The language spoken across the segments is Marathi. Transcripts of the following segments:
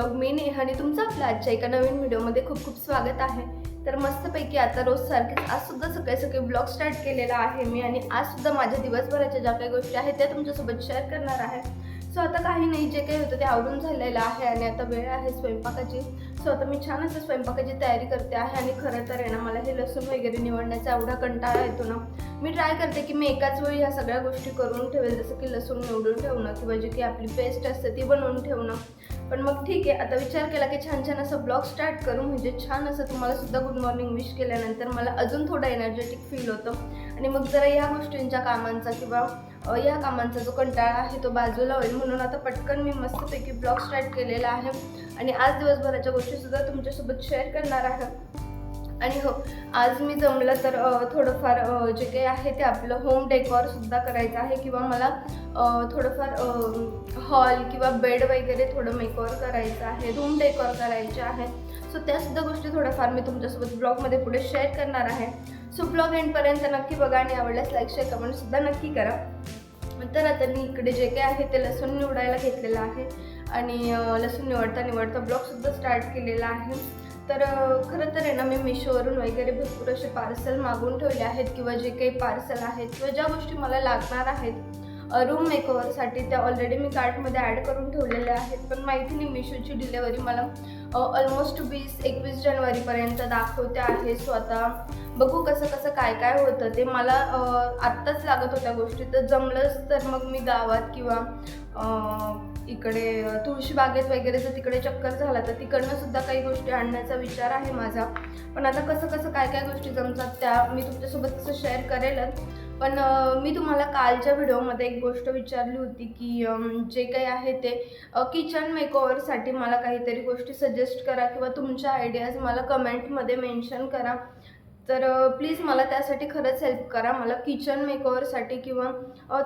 ब्लॉग. मी नेहा आणि तुमचं आपल्या आजच्या एका नवीन व्हिडिओमध्ये खूप खूप स्वागत आहे. तर मस्तपैकी आता रोज सारखीच आज सुद्धा सकाळी सकाळी ब्लॉग स्टार्ट केलेला आहे मी आणि आज सुद्धा माझ्या दिवसभराच्या ज्या काही गोष्टी आहेत त्या तुमच्यासोबत शेअर करणार आहे. सो आता काही नाही, जे काही होतं ते आवरून झालेलं आहे आणि आता वेळ आहे स्वयंपाकाची. सो आता मी छान असं स्वयंपाकाची तयारी करते आहे आणि खरं तर आहे ना, मला हे लसूण वगैरे निवडण्याचा एवढा कंटाळा येतो ना. मी ट्राय करते की मी एकाच वेळी ह्या सगळ्या गोष्टी करून ठेवेल, जसं की लसूण निवडून ठेवणं किंवा जी की आपली पेस्ट असते ती बनवून ठेवणं. पण मग ठीक आहे, आता विचार केला की छान छान असं ब्लॉग स्टार्ट करू, म्हणजे छान असं तुम्हाला सुद्धा गुड मॉर्निंग विश केल्यानंतर मला अजून थोडं एनर्जेटिक फील होतं आणि मग जरा या गोष्टींच्या कामांचा किंवा या कामांचा जो कंटाळा आहे तो बाजूला होईल, म्हणून आता पटकन मी मस्तपैकी ब्लॉग स्टार्ट केलेला आहे आणि आज दिवसभराच्या गोष्टीसुद्धा तुमच्यासोबत शेअर करणार आहे. आणि हो, आज मी जमलं तर थोडंफार जे काही आहे ते आपलं होम डेकॉरसुद्धा करायचं आहे किंवा मला थोडंफार हॉल किंवा बेड वगैरे थोडं मेकओव्हर करायचं आहे, रूम डेकॉर करायचे आहे. सो त्यासुद्धा गोष्टी थोड्याफार मी तुमच्यासोबत ब्लॉगमध्ये पुढे शेअर करणार आहे. सो ब्लॉग एंडपर्यंत नक्की बघा आणि आवडल्यास लाईक शेअर कमेंटसुद्धा नक्की करा. तर आता मी इकडे जे काही आहे ते लसूण निवडायला घेतलेलं आहे आणि लसूण निवडता ब्लॉगसुद्धा स्टार्ट केलेला आहे. तर खरं तर आहे ना, मी मिशोवरून वगैरे भरपूर असे पार्सल मागवून ठेवले आहेत किंवा जे काही पार्सल आहेत किंवा ज्या गोष्टी मला लागणार आहेत रूम मेकओव्हरसाठी त्या ऑलरेडी मी कार्टमध्ये ॲड करून ठेवलेल्या आहेत. पण माहिती नाही, मिशोची डिलेवरी मला ऑलमोस्ट 20-21 जानेवारीपर्यंत दाखवते आहे. सो आता बघू कसं कसं काय काय होतं ते. मला आत्ताच लागत होत्या गोष्टी, तर जमलंच तर मग मी गावात किंवा इकडे तुळशीबागेत वगैरे जर तिकडे चक्कर झाला तर तिकडनं सुद्धा काही गोष्टी आणण्याचा विचार आहे माझा. पण आता कसं कसं काय काय गोष्टी जमतात त्या मी तुमच्यासोबत तसं शेअर करेलच. पण मी तुम्हाला कालच्या व्हिडिओमध्ये एक गोष्ट विचारली होती की जे काही आहे ते किचन मेकओव्हरसाठी मला काहीतरी गोष्टी सजेस्ट करा किंवा तुमच्या आयडियाज मला कमेंटमध्ये मेन्शन करा. तर प्लीज मला त्यासाठी खरंच हेल्प करा. मला किचन मेकओव्हरसाठी किंवा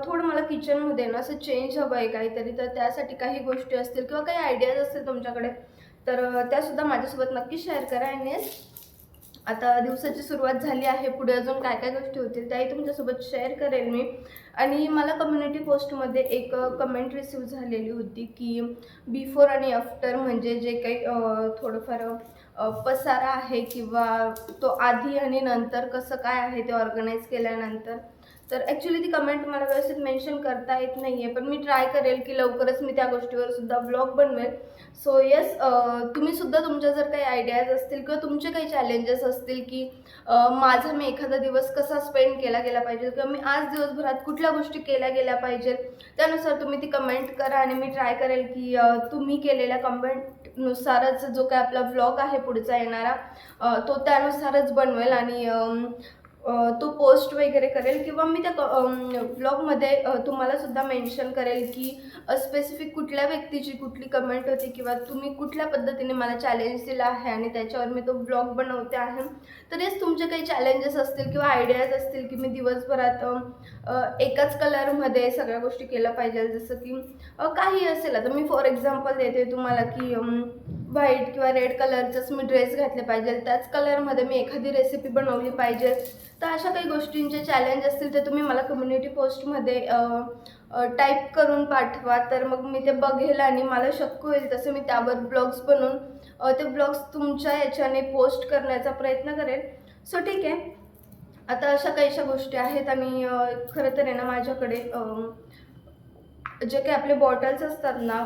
थोडं मला किचनमध्ये ना असं चेंज हवं आहे काहीतरी, तर त्यासाठी काही गोष्टी असतील किंवा काही आयडियाज असतील तुमच्याकडे तर त्यासुद्धा माझ्यासोबत नक्की शेअर करा. आणि आता दिवसाची सुरुवात झाली आहे, पुढे अजून काय काय गोष्टी होतील त्याही तुमच्यासोबत शेअर करेल मी. आणि मला कम्युनिटी पोस्टमध्ये एक कमेंट रिसीव झालेली होती की बिफोर आणि आफ्टर म्हणजे जे काही थोडंफार पसारा आहे किंवा तो आधी आणि नंतर कसं काय आहे ते ऑर्गनाईज केल्यानंतर. तर ॲक्च्युली ती कमेंट मला व्यवस्थित मेन्शन करता येत नाही आहे, पण मी ट्राय करेल की लवकरच मी त्या गोष्टीवर सुद्धा ब्लॉग बनवेल. सो येस, तुम्हीसुद्धा तुमच्या जर काही आयडियाज असतील किंवा तुमचे काही चॅलेंजेस असतील की माझा मी एखादा दिवस कसा स्पेंड केला गेला पाहिजे किंवा मी आज दिवसभरात कुठल्या गोष्टी केल्या गेल्या पाहिजेत, त्यानुसार तुम्ही ती कमेंट करा आणि मी ट्राय करेल की तुम्ही केलेल्या कमेंटनुसारच जो काय आपला ब्लॉग आहे पुढचा येणारा तो त्यानुसारच बनवेल आणि तो पोस्ट वगैरे करेल किंवा मी त्या ब्लॉगमध्ये तुम्हाला सुद्धा मेन्शन करेल की स्पेसिफिक कुठल्या व्यक्तीची कुठली कमेंट होती किंवा तुम्ही कुठल्या पद्धतीने मला चॅलेंज दिला आहे आणि त्याच्यावर मी तो ब्लॉग बनवते आहे. तर हेच तुमचे काही चॅलेंजेस असतील किंवा आयडियाज असतील की मी दिवसभरात एकाच कलरमध्ये सगळ्या गोष्टी केल्या पाहिजे, जसं की काही असेल. आता मी फॉर एक्झाम्पल देते तुम्हाला की व्हाईट किंवा रेड कलरचंच मी ड्रेस घातले पाहिजे, त्याच कलरमध्ये मी एखादी रेसिपी बनवली पाहिजे. तर अशा काही गोष्टींचे चॅलेंज असतील ते तुम्ही मला कम्युनिटी पोस्टमध्ये टाईप करून पाठवा, तर मग मी ते बघेल आणि मला शक्य होईल तसं मी त्यावर ब्लॉग्स बनवून ते ब्लॉग्स तुमच्या याच्याने पोस्ट करण्याचा प्रयत्न करेल. सो ठीक आहे, आता अशा काहीशा गोष्टी आहेत आणि खरं तर आहे ना, माझ्याकडे जे काही आपले बॉटल्स असतात ना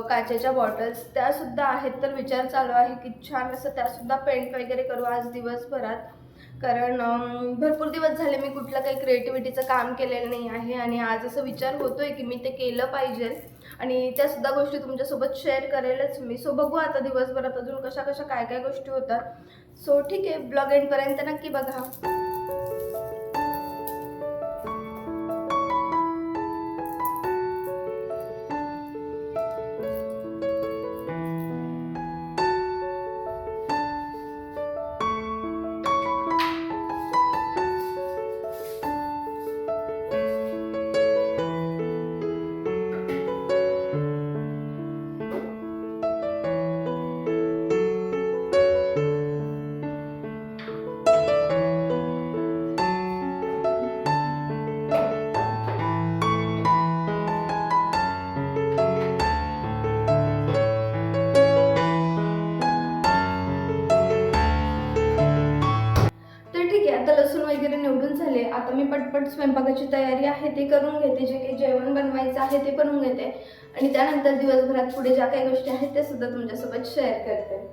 काचेच्या बॉटल्स त्यासुद्धा आहेत. तर विचार चालू आहे की छान असं त्यासुद्धा पेंट वगैरे करू आज दिवसभरात, कारण भरपूर दिवस झाले मी कुठलं काही क्रिएटिव्हिटीचं काम केलेलं नाही आहे आणि आज असं विचार होतो आहे की मी ते केलं पाहिजे आणि त्यासुद्धा गोष्टी तुमच्यासोबत शेअर करेलच मी. सो बघू आता दिवसभरात अजून कशा कशा काय काय गोष्टी होतात. सो ठीक आहे, ब्लॉग एंडपर्यंत नक्की बघा. ठीक आहे, आता लसूण वगैरे निवडून झाले. आता मी पटपट स्वयंपाकाची तयारी आहे ते करून घेते. जे काही जेवण बनवायचं आहे ते बनवून घेते आणि त्यानंतर दिवसभरात पुढे ज्या काही गोष्टी आहेत त्या सुद्धा तुमच्यासोबत शेअर करते.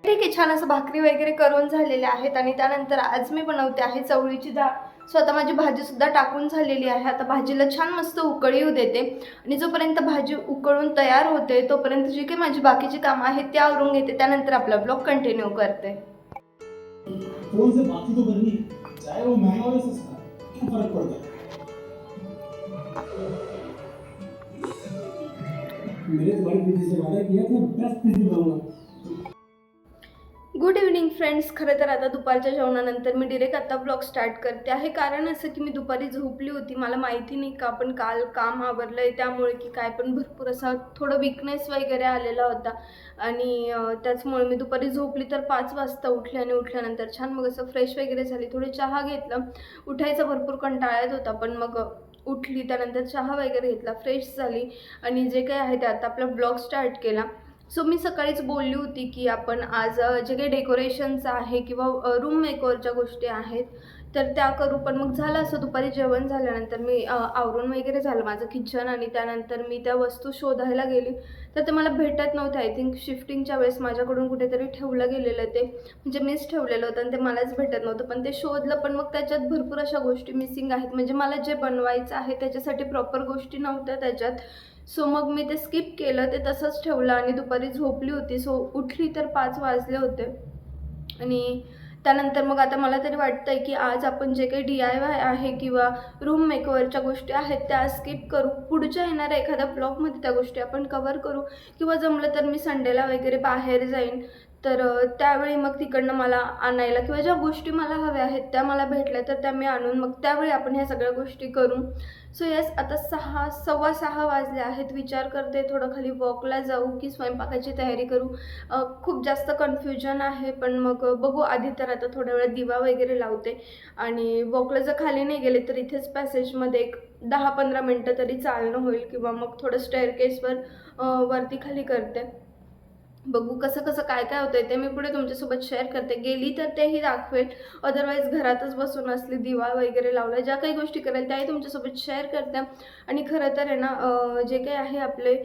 ठीक आहे, छान असं भाकरी वगैरे करून झालेल्या आहेत आणि त्यानंतर आज मी बनवते आहे चवळीची डाळ. स्वतः माझी भाजीसुद्धा टाकून झालेली आहे. आता भाजीला छान मस्त उकळी येऊ देते आणि जोपर्यंत भाजी उकळून तयार होते तोपर्यंत जी काही माझी बाकीची कामं आहेत ते आवरून घेते. त्यानंतर आपला ब्लॉग कंटिन्यू करते. बाकी तो गर्मी चाहे वो महंगा हो या सस्ता, क्या फर्क पड़ता है? मैंने तुम्हारी दीदी से वादा किया था बेस्ट दीदी बनूंगा. Good evening friends. खरं तर आता दुपारच्या जेवणानंतर मी डिरेक्ट आता ब्लॉग स्टार्ट करते आहे. कारण असं की मी दुपारी झोपली होती. मला माहिती नाही का आपण काल काम आवरलं आहे त्यामुळे की काय, पण भरपूर असा थोडं विकनेस वगैरे आलेला होता आणि त्याचमुळे मी दुपारी झोपली तर 5 वाजता उठले आणि उठल्यानंतर छान मग असं फ्रेश वगैरे झाली, थोडी चहा घेतलं. उठायचा भरपूर कंटाळा येत होता पण मग उठली, त्यानंतर चहा वगैरे घेतला, फ्रेश झाली आणि जे काही आहे ते आता आपला ब्लॉग स्टार्ट केला. सो मी सकाळीच बोलली होती की आपण आज जे काही डेकोरेशनचं आहे किंवा रूम मेकओव्हरच्या गोष्टी आहेत तर त्या करू. पण मग झालं असं, दुपारी जेवण झाल्यानंतर मी आवरून वगैरे झालं माझं किचन आणि त्यानंतर मी त्या वस्तू शोधायला गेली तर ते मला भेटत नव्हते. आय थिंक शिफ्टिंगच्या वेळेस माझ्याकडून कुठेतरी ठेवलं गेलेलं ते, म्हणजे मिस ठेवलेलं होतं आणि ते मलाच भेटत नव्हतं. पण ते शोधलं पण मग त्याच्यात भरपूर अशा गोष्टी मिसिंग आहेत, म्हणजे मला जे बनवायचं आहे त्याच्यासाठी प्रॉपर गोष्टी नव्हत्या त्याच्यात. सो मग मी ते स्किप केलं, ते तसंच ठेवलं आणि दुपारी झोपली होती. सो उठली तर 5 वाजले होते आणि त्यानंतर मग आता मला तरी वाटतं आहे की आज आपण जे काही DIY आहे किंवा रूम मेकओव्हरच्या गोष्टी आहेत त्या स्किप करू. पुढच्या येणाऱ्या एखाद्या ब्लॉगमध्ये त्या गोष्टी आपण कव्हर करू किंवा जमलं तर मी संडेला वगैरे बाहेर जाईन. तर त्यावेळी मग तिकडनं मला आणायला किंवा ज्या गोष्टी मला हव्या आहेत त्या मला भेटल्या तर त्या मी आणून मग त्यावेळी आपण ह्या सगळ्या गोष्टी करू. सो येस, आता 6:15 वाजले आहेत. विचार करते थोडं खाली वॉकला जाऊ की स्वयंपाकाची तयारी करू. खूप जास्त कन्फ्युजन आहे, पण मग बघू. आधी तर आता थोड्या वेळात दिवा वगैरे लावते आणि वॉकला जर खाली नाही गेले तर इथेच पॅसेजमध्ये एक 10-15 मिनटं तरी चालणं होईल किंवा मग थोडं स्टेअरकेसवर वरती खाली करते. बघू कसं कसं काय काय होतंय ते मी पुढे तुमच्यासोबत शेअर करते. गेली तर तेही दाखवेल, अदरवाईज घरातच बसून असली दिवा वगैरे लावला ज्या काही गोष्टी करेल त्याही तुमच्यासोबत शेअर करते. आणि खरं तर आहे ना, जे काही आहे आपले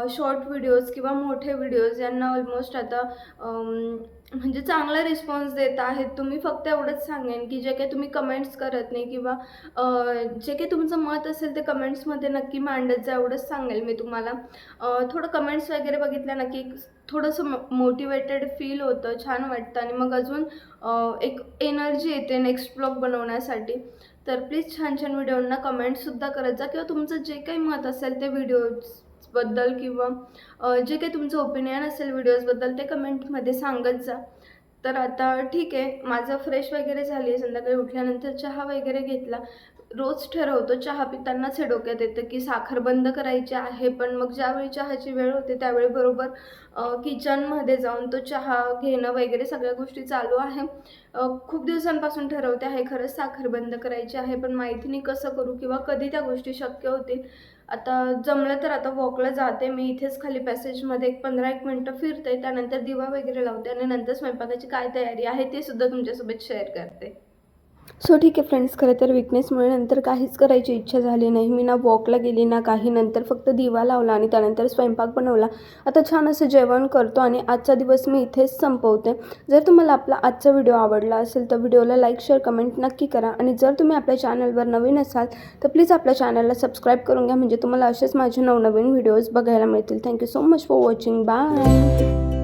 शॉर्ट व्हिडिओज किंवा मोठे व्हिडिओज यांना ऑलमोस्ट आता म्हणजे चांगला रिस्पॉन्स देत आहेत तुम्ही. फक्त एवढंच सांगेन की जे काही तुम्ही कमेंट्स करत नाही किंवा जे काही तुमचं मत असेल ते कमेंट्समध्ये नक्की मांडत जा, एवढंच सांगेल मी तुम्हाला. थोडं कमेंट्स वगैरे बघितल्या ना की थोडंसं मोटिवेटेड फील होतं, छान वाटतं आणि मग अजून एक एनर्जी येते नेक्स्ट ब्लॉग बनवण्यासाठी. तर प्लीज छान छान व्हिडिओंना कमेंट्ससुद्धा करत जा किंवा तुमचं जे काही मत असेल ते व्हिडिओजबद्दल किंवा जे काही तुमचं ओपिनियन असेल व्हिडिओजबद्दल ते कमेंटमध्ये सांगत जा. तर आता ठीक आहे, माझं फ्रेश वगैरे झाली आहे. संध्याकाळी उठल्यानंतर चहा वगैरे घेतला. रोज ठरवतो चहा पितानाच हे डोक्यात येतं की साखर बंद करायची आहे, पण मग ज्यावेळी चहाची वेळ होते त्यावेळी बरोबर किचनमध्ये जाऊन तो चहा घेणं वगैरे सगळ्या गोष्टी चालू आहे. खूप दिवसांपासून ठरवते आहे खरंच साखर बंद करायची आहे, पण माहिती नाही कसं करू किंवा कधी त्या गोष्टी शक्य होतील. आता जमलं तर आता वॉकला जाते मी. इथेच खाली पॅसेजमध्ये एक 15-1 मिनटं फिरते, त्यानंतर दिवा वगैरे लावते आणि नंतर स्वयंपाकाची काय तयारी आहे ते सुद्धा तुमच्यासोबत शेअर करते. सो ठीक आहे फ्रेंड्स, खरं तर विकनेसमुळे नंतर काहीच करायची इच्छा झाली नाही. मी ना वॉकला गेली ना काही, नंतर फक्त दिवा लावला आणि त्यानंतर स्वयंपाक बनवला. आता छान असं जेवण करतो आणि आजचा दिवस मी इथेच संपवते. जर तुम्हाला आपला आजचा व्हिडिओ आवडला असेल तर व्हिडिओला लाईक शेअर कमेंट नक्की करा आणि जर तुम्ही आपल्या चॅनलवर नवीन असाल तर प्लीज आपल्या चॅनलला सबस्क्राईब करून घ्या, म्हणजे तुम्हाला असेच माझे नवनवीन व्हिडिओज बघायला मिळतील. Thank you so much for watching. Bye.